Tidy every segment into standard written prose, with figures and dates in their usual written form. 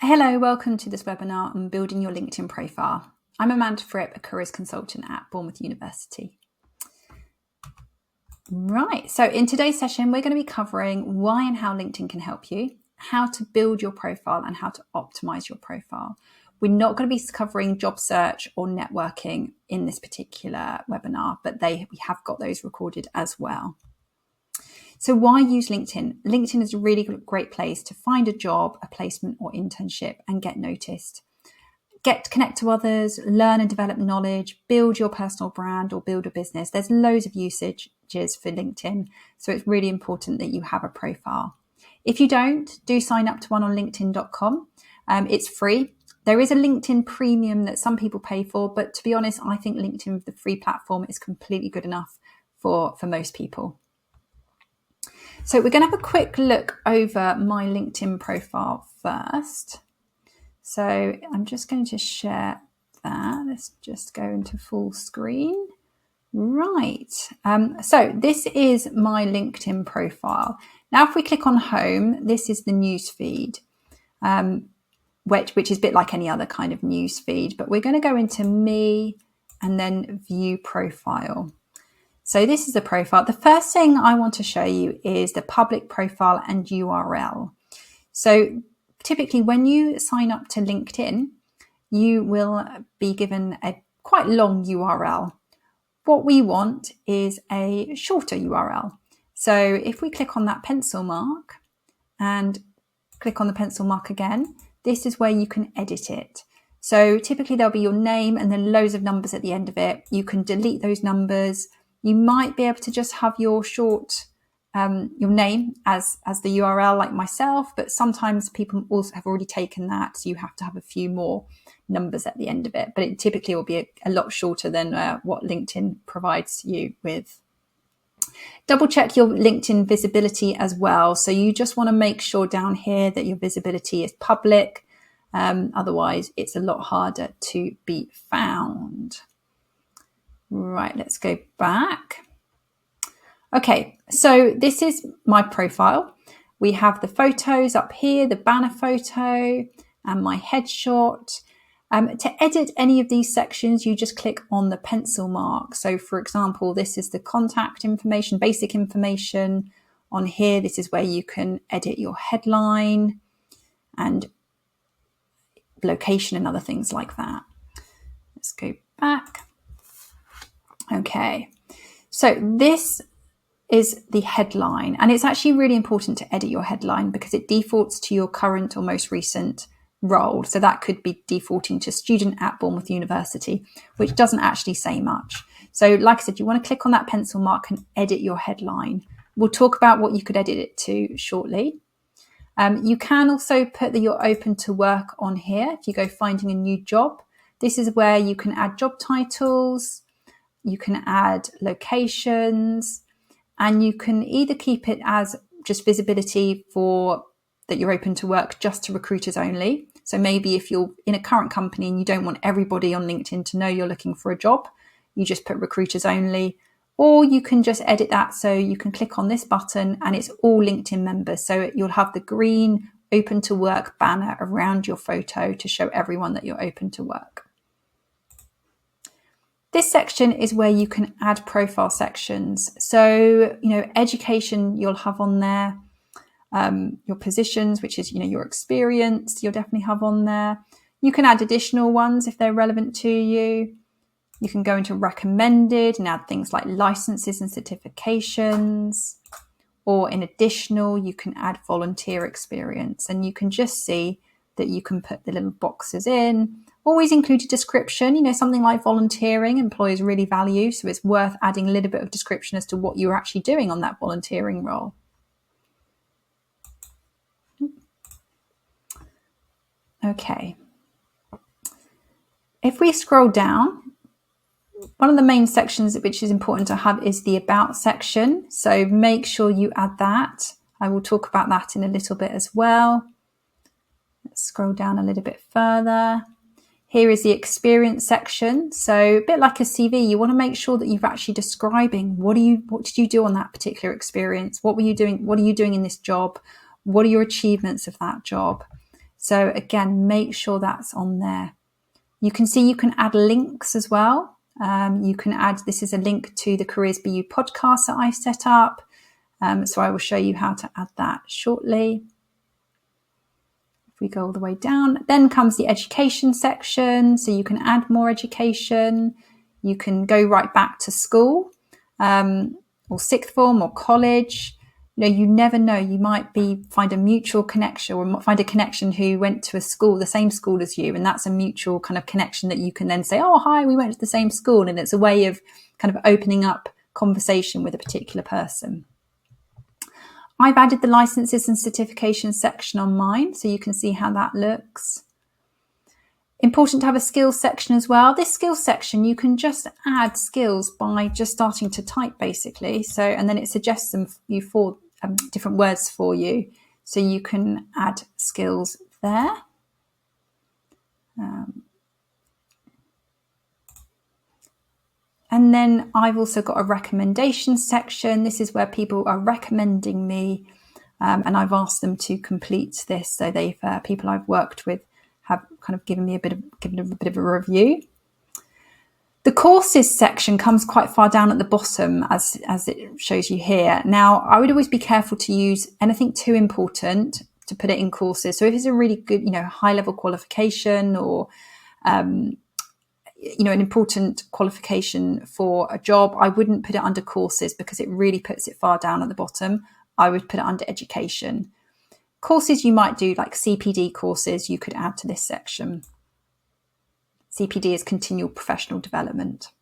Hello, welcome to this webinar on building your LinkedIn profile. I'm Amanda Fripp, a careers consultant at Bournemouth University. Right, so in today's session, we're going to be covering why and how LinkedIn can help you, how to build your profile and how to optimize your profile. We're not going to be covering job search or networking in this particular webinar, but we have got those recorded as well. So why use LinkedIn? LinkedIn is a really great place to find a job, a placement or internship and get noticed. Get to connect to others, learn and develop knowledge, build your personal brand or build a business. There's loads of usages for LinkedIn. So it's really important that you have a profile. If you don't, do sign up to one on linkedin.com. It's free. There is a LinkedIn premium that some people pay for, but to be honest, I think LinkedIn, the free platform, is completely good enough for most people. So we're going to have a quick look over my LinkedIn profile first. So I'm just going to share that. Let's just go into full screen. Right. So this is my LinkedIn profile. Now, if we click on home, this is the news feed, which is a bit like any other kind of news feed. But we're going to go into me and then view profile. So this is the profile. The first thing I want to show you is the public profile and URL. So typically when you sign up to LinkedIn, you will be given a quite long URL. What we want is a shorter URL. So if we click on that pencil mark and click on the pencil mark again, this is where you can edit it. So typically there'll be your name and then loads of numbers at the end of it. You can delete those numbers. You might be able to just have your short, your name as the URL like myself, but sometimes people also have already taken that. So you have to have a few more numbers at the end of it, but it typically will be a lot shorter than what LinkedIn provides you with. Double check your LinkedIn visibility as well. So you just want to make sure down here that your visibility is public. Otherwise, it's a lot harder to be found. Right, let's go back. Okay, so this is my profile. We have the photos up here, the banner photo and my headshot. To edit any of these sections, you just click on the pencil mark. So for example, this is the contact information, basic information. On here, this is where you can edit your headline and location and other things like that. Let's go back. Okay, so this is the headline, and it's actually really important to edit your headline because it defaults to your current or most recent role. So that could be defaulting to student at Bournemouth University, which doesn't actually say much. So like I said, you want to click on that pencil mark and edit your headline. We'll talk about what you could edit it to shortly. You can also put that you're open to work on here. If you go finding a new job, this is where you can add job titles, you can add locations, and you can either keep it as just visibility for that you're open to work just to recruiters only. So maybe if you're in a current company and you don't want everybody on LinkedIn to know you're looking for a job, you just put recruiters only. Or you can just edit that so you can click on this button and it's all LinkedIn members. So you'll have the green open to work banner around your photo to show everyone that you're open to work. This section is where you can add profile sections. So, education you'll have on there, your positions, which is, your experience, you'll definitely have on there. You can add additional ones if they're relevant to you. You can go into recommended and add things like licenses and certifications. Or in additional, you can add volunteer experience, and you can just see that you can put the little boxes in. Always include a description, something like volunteering, employers really value. So it's worth adding a little bit of description as to what you're actually doing on that volunteering role. Okay. If we scroll down, one of the main sections which is important to have is the About section. So make sure you add that. I will talk about that in a little bit as well. Let's scroll down a little bit further. Here is the experience section. So a bit like a CV, you want to make sure that you're actually describing what did you do on that particular experience? What were you doing? What are you doing in this job? What are your achievements of that job? So again, make sure that's on there. You can see you can add links as well. You can add, this is a link to the Careers BU podcast that I've set up. So I will show you how to add that shortly. If we go all the way down, then comes the education section. So you can add more education. You can go right back to school, or sixth form or college. You never know. You might find a mutual connection, or find a connection who went to a school, the same school as you. And that's a mutual kind of connection that you can then say, oh, hi, we went to the same school. And it's a way of kind of opening up conversation with a particular person. I've added the licenses and certifications section on mine, so you can see how that looks. Important to have a skills section as well. This skills section, you can just add skills by just starting to type, basically. So, and then it suggests you for different words for you. So you can add skills there. And then I've also got a recommendation section. This is where people are recommending me, and I've asked them to complete this. So people I've worked with have kind of given a bit of a review. The courses section comes quite far down at the bottom, as it shows you here. Now, I would always be careful to use anything too important to put it in courses. So if it's a really good, high level qualification, or an important qualification for a job, I wouldn't put it under courses, because it really puts it far down at the bottom. I would put it under education. Courses you might do, like CPD courses, you could add to this section. CPD is continual professional development.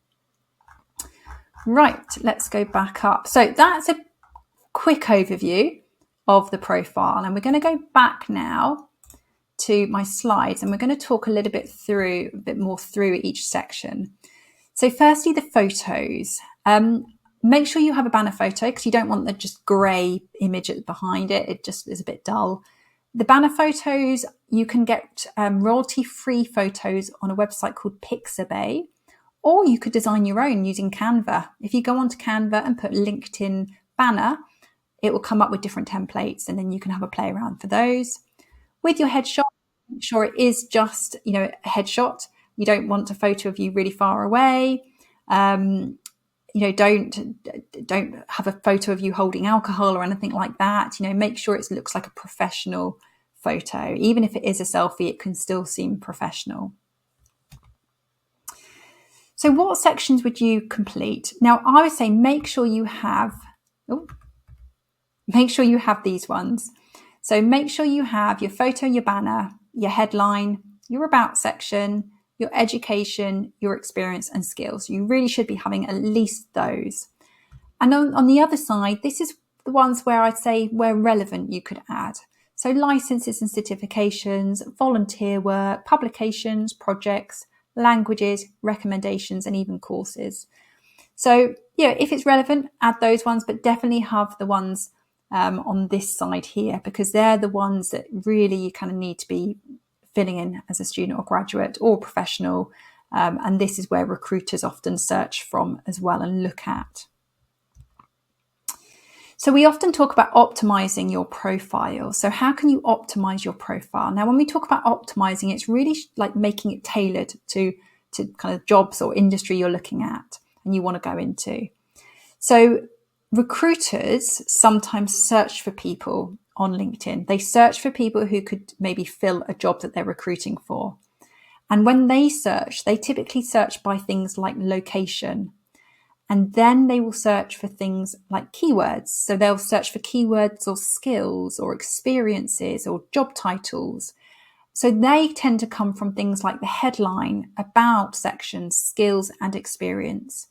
Right, let's go back up. So that's a quick overview of the profile. And we're going to go back now to my slides, and we're going to talk a little bit more through each section. So firstly, the photos. Make sure you have a banner photo, because you don't want the just grey image behind it. It just is a bit dull. The banner photos, you can get royalty-free photos on a website called Pixabay, or you could design your own using Canva. If you go onto Canva and put LinkedIn banner, it will come up with different templates, and then you can have a play around for those. With your headshot, make sure it is just, a headshot. You don't want a photo of you really far away. Don't have a photo of you holding alcohol or anything like that. Make sure it looks like a professional photo. Even if it is a selfie, it can still seem professional. So what sections would you complete? Now, I would say make sure you have these ones. So make sure you have your photo, your banner, your headline, your about section, your education, your experience and skills. You really should be having at least those. And on the other side, this is the ones where I'd say where relevant you could add. So licenses and certifications, volunteer work, publications, projects, languages, recommendations, and even courses. So, if it's relevant, add those ones, but definitely have the ones on this side here, because they're the ones that really you kind of need to be filling in as a student or graduate or professional. And this is where recruiters often search from as well and look at. So we often talk about optimizing your profile. So how can you optimize your profile? Now, when we talk about optimizing, it's really like making it tailored to kind of jobs or industry you're looking at and you want to go into. So recruiters sometimes search for people on LinkedIn. They search for people who could maybe fill a job that they're recruiting for. And when they search, they typically search by things like location. And then they will search for things like keywords. So they'll search for keywords or skills or experiences or job titles. So they tend to come from things like the headline, about sections, skills and experience.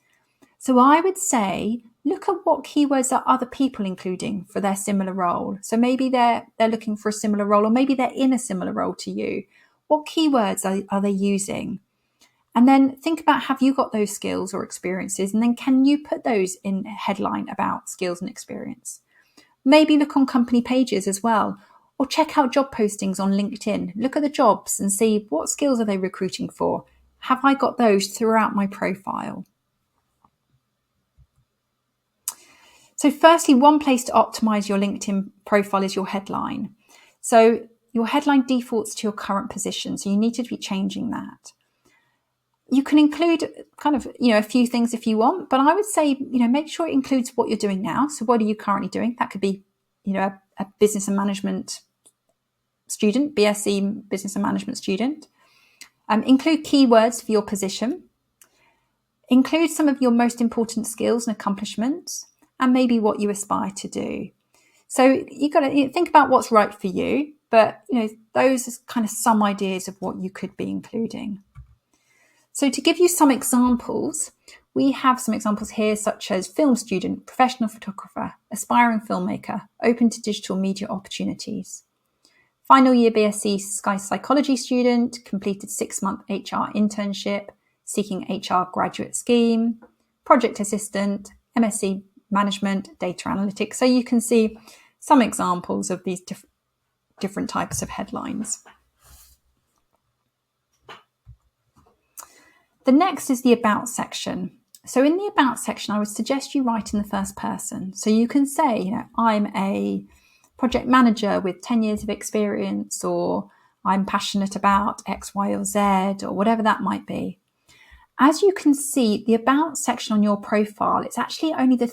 So I would say, look at what keywords are other people including for their similar role. So maybe they're looking for a similar role, or maybe they're in a similar role to you. What keywords are they using? And then think about, have you got those skills or experiences? And then can you put those in a headline about skills and experience? Maybe look on company pages as well, or check out job postings on LinkedIn. Look at the jobs and see what skills are they recruiting for? Have I got those throughout my profile? So firstly, one place to optimize your LinkedIn profile is your headline. So your headline defaults to your current position, so you need to be changing that. You can include kind of, a few things if you want, but I would say, make sure it includes what you're doing now. So what are you currently doing? That could be, a business and management student, BSc business and management student. Include keywords for your position. Include some of your most important skills and accomplishments, and maybe what you aspire to do. So you've got to think about what's right for you, but those are kind of some ideas of what you could be including. So to give you some examples, we have some examples here, such as film student, professional photographer, aspiring filmmaker, open to digital media opportunities. Final year BSc psychology student, completed 6-month HR internship, seeking HR graduate scheme, project assistant, MSc management, data analytics. So you can see some examples of these different types of headlines. The next is the About section. So in the About section, I would suggest you write in the first person. So you can say, I'm a project manager with 10 years of experience, or I'm passionate about X, Y, or Z, or whatever that might be. As you can see, the About section on your profile, it's actually only the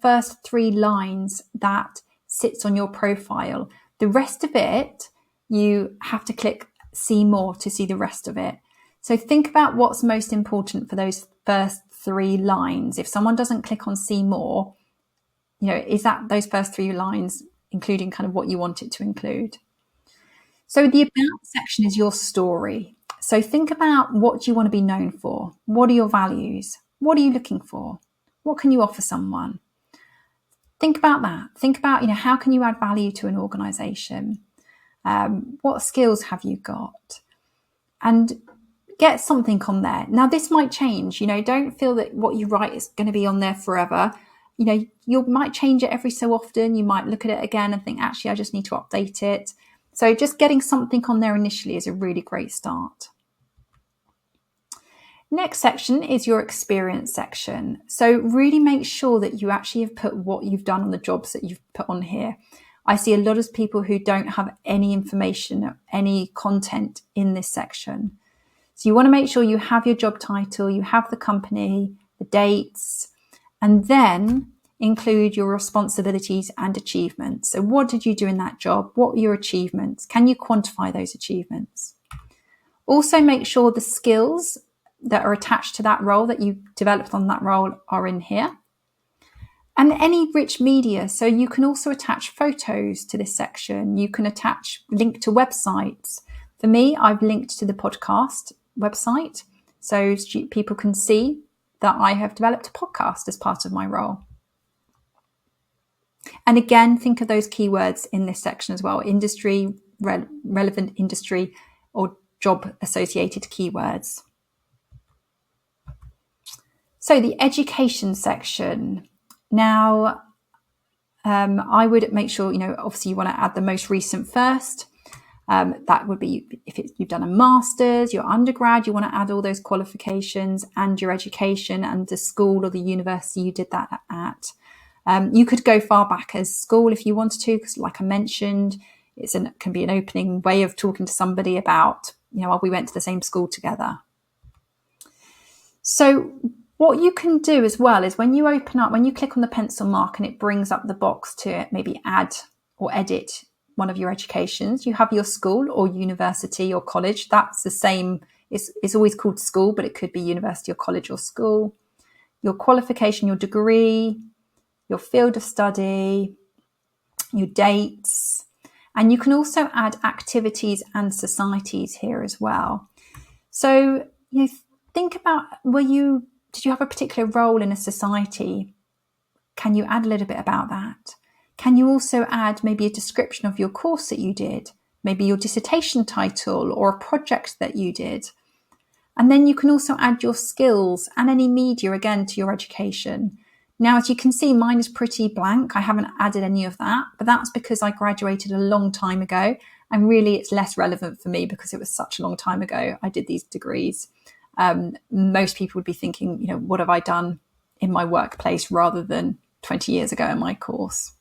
first 3 lines that sits on your profile. The rest of it, you have to click See More to see the rest of it. So think about what's most important for those first 3 lines. If someone doesn't click on See More, is that those first 3 lines including kind of what you want it to include? So the About section is your story. So think about what you want to be known for. What are your values? What are you looking for? What can you offer someone? Think about that. Think about, how can you add value to an organization? What skills have you got? And get something on there. Now, this might change. Don't feel that what you write is going to be on there forever. You might change it every so often. You might look at it again and think, actually, I just need to update it. So just getting something on there initially is a really great start. Next section is your experience section. So really make sure that you actually have put what you've done on the jobs that you've put on here. I see a lot of people who don't have any information, any content in this section. So you want to make sure you have your job title, you have the company, the dates, and then include your responsibilities and achievements. So what did you do in that job? What were your achievements? Can you quantify those achievements? Also make sure the skills that are attached to that role that you developed on that role are in here. And any rich media. So you can also attach photos to this section. You can link to websites. For me, I've linked to the podcast website so people can see that I have developed a podcast as part of my role. And again, think of those keywords in this section as well: industry, relevant industry, or job associated keywords. So the education section. Now, I would make sure, obviously you want to add the most recent first. That would be if you've done a master's, your undergrad, you want to add all those qualifications and your education and the school or the university you did that at. You could go far back as school if you wanted to, because like I mentioned, it can be an opening way of talking to somebody about, we went to the same school together. So what you can do as well is when you click on the pencil mark and it brings up the box to maybe add or edit one of your educations, you have your school or university or college. That's the same. It's always called school, but it could be university or college or school. Your qualification, your degree, your field of study, your dates. And you can also add activities and societies here as well. So, think about, did you have a particular role in a society? Can you add a little bit about that? Can you also add maybe a description of your course that you did, maybe your dissertation title or a project that you did? And then you can also add your skills and any media again to your education. Now, as you can see, mine is pretty blank. I haven't added any of that, but that's because I graduated a long time ago. And really, it's less relevant for me because it was such a long time ago I did these degrees. Most people would be thinking, what have I done in my workplace rather than 20 years ago in my course?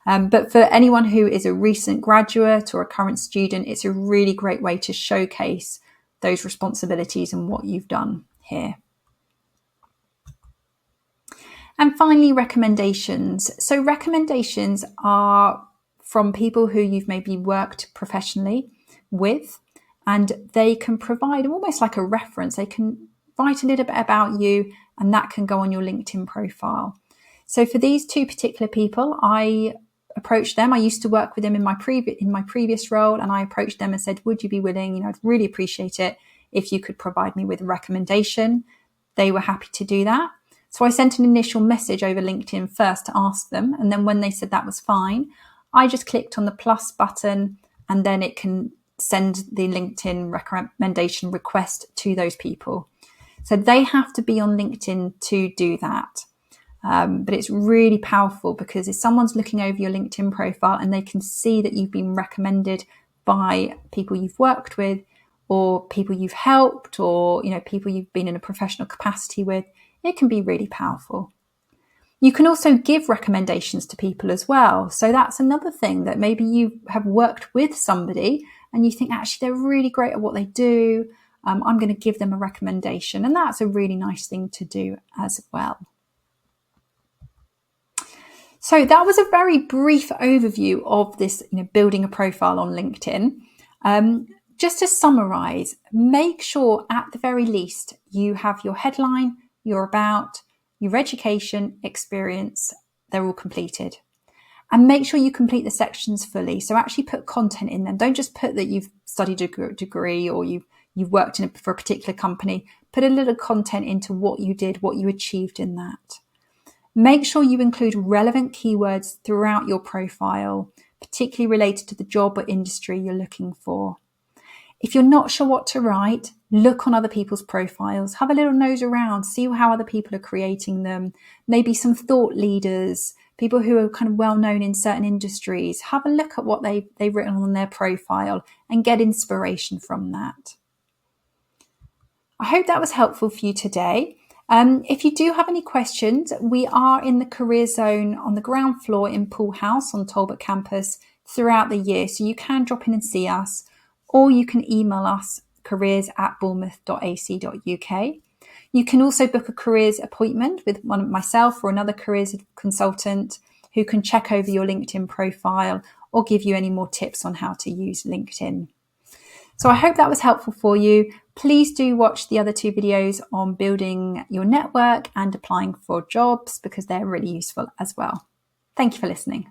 But for anyone who is a recent graduate or a current student, it's a really great way to showcase those responsibilities and what you've done here. And finally, recommendations. So recommendations are from people who you've maybe worked professionally with, and they can provide almost like a reference. They can write a little bit about you, and that can go on your LinkedIn profile. So for these two particular people, I approached them. I used to work with them in my previous role, and I approached them and said, would you be willing, I'd really appreciate it if you could provide me with a recommendation. They were happy to do that. So I sent an initial message over LinkedIn first to ask them. And then when they said that was fine, I just clicked on the plus button, and then it can send the LinkedIn recommendation request to those people. So they have to be on LinkedIn to do that. But it's really powerful because if someone's looking over your LinkedIn profile and they can see that you've been recommended by people you've worked with, or people you've helped, or people you've been in a professional capacity with, it can be really powerful. You can also give recommendations to people as well. So that's another thing, that maybe you have worked with somebody and you think, actually, they're really great at what they do. I'm going to give them a recommendation. And that's a really nice thing to do as well. So that was a very brief overview of this, building a profile on LinkedIn. Just to summarize, make sure at the very least you have your headline, your about, your education, experience, they're all completed. And make sure you complete the sections fully. So actually put content in them. Don't just put that you've studied a degree or you've worked for a particular company. Put a little content into what you did, what you achieved in that. Make sure you include relevant keywords throughout your profile, particularly related to the job or industry you're looking for. If you're not sure what to write, look on other people's profiles, have a little nose around, see how other people are creating them, maybe some thought leaders, people who are kind of well known in certain industries. Have a look at what they've written on their profile and get inspiration from that. I hope that was helpful for you today. If you do have any questions, we are in the Career Zone on the ground floor in Poole House on Talbot campus throughout the year. So you can drop in and see us, or you can email us careers@bournemouth.ac.uk. You can also book a careers appointment with one of myself or another careers consultant who can check over your LinkedIn profile or give you any more tips on how to use LinkedIn. So I hope that was helpful for you. Please do watch the other two videos on building your network and applying for jobs because they're really useful as well. Thank you for listening.